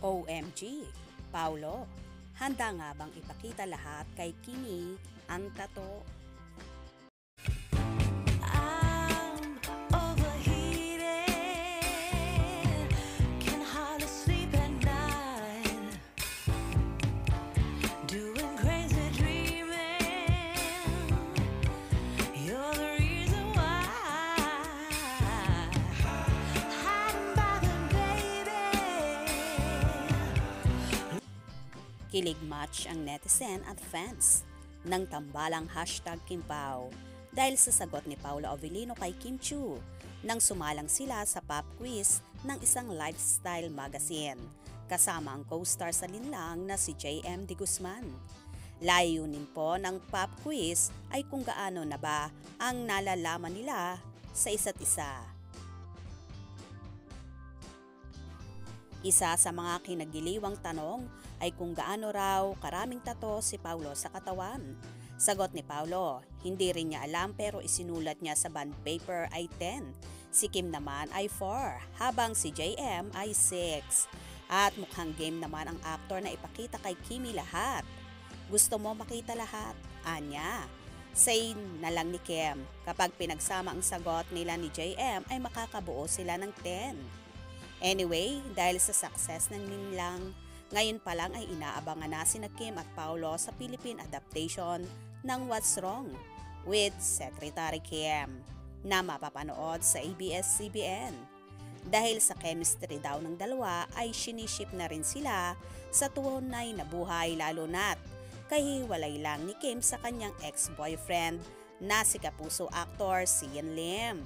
OMG, Paolo, handa nga bang ipakita lahat kay Kimi ang tato? Kilig match ang netizen at fans ng tambalang hashtag Kimpao dahil sa sagot ni Paolo Avellino kay Kim Chiu nang sumalang sila sa pop quiz ng isang lifestyle magazine kasama ang co-star sa linlang na si JM De Guzman. Layunin po ng pop quiz ay kung gaano na ba ang nalalaman nila sa isa't isa. Isa sa mga kinagiliwang tanong ay kung gaano raw karaming tato si Paolo sa katawan. Sagot ni Paolo, hindi rin niya alam pero isinulat niya sa bond paper ay 10. Si Kim naman ay 4, habang si JM ay 6. At mukhang game naman ang aktor na ipakita kay Kimi lahat. Gusto mo makita lahat? Anya. Say na lang ni Kim, kapag pinagsama ang sagot nila ni JM ay makakabuo sila ng 10. Anyway, dahil sa success ng linlang, ngayon pa lang ay inaabangan na sina Kim at Paolo sa Philippine adaptation ng What's Wrong with Secretary Kim na mapapanood sa ABS-CBN. Dahil sa chemistry daw ng dalawa ay siniship na rin sila sa tunay na buhay, lalo na't kahiwalay lang ni Kim sa kanyang ex-boyfriend na si kapuso actor Sian Lim.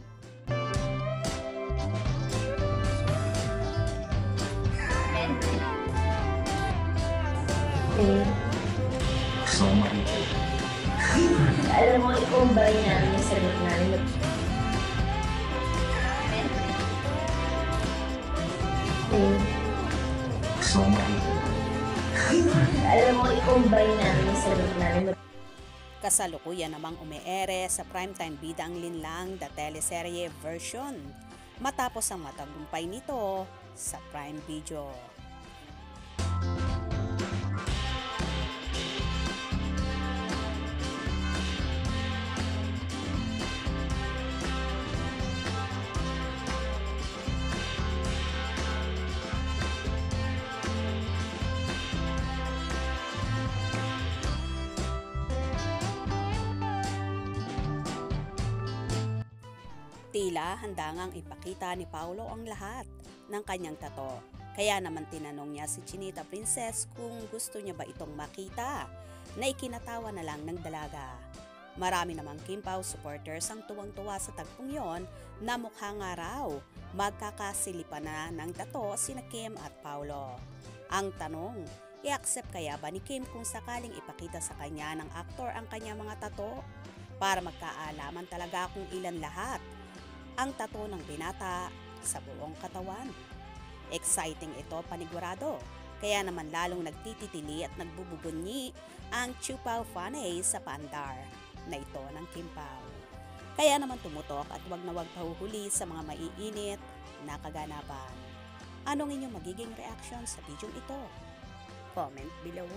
So alam mo, i-combine namin yung sagot namin. So alam mo, i-combine namin yung sagot namin. Kasalukuyan namang umeere sa primetime bida ang linlang the teleserye version matapos ang matagumpay nito sa Prime Video. Tila handa ngang ipakita ni Paolo ang lahat ng kanyang tato. Kaya naman tinanong niya si Chinita Princess kung gusto niya ba itong makita, na ikinatawa na lang ng dalaga. Marami namang Kimpao supporters ang tuwang-tuwa sa tagpong yon na mukha nga raw magkakasilipan na ng tato sina Kim at Paolo. Ang tanong, i-accept kaya ba ni Kim kung sakaling ipakita sa kanya ng aktor ang kanyang mga tato para magkaalaman talaga kung ilan lahat ang tato ng binata sa buong katawan? Exciting ito panigurado, kaya naman lalong nagtititili at nagbububunyi ang Chupao Fanay sa pandar na ito ng Kimpao. Kaya naman tumutok at wag na wag pahuhuli sa mga maiinit na kaganapan. Anong inyong magiging reaction sa video ito? Comment below.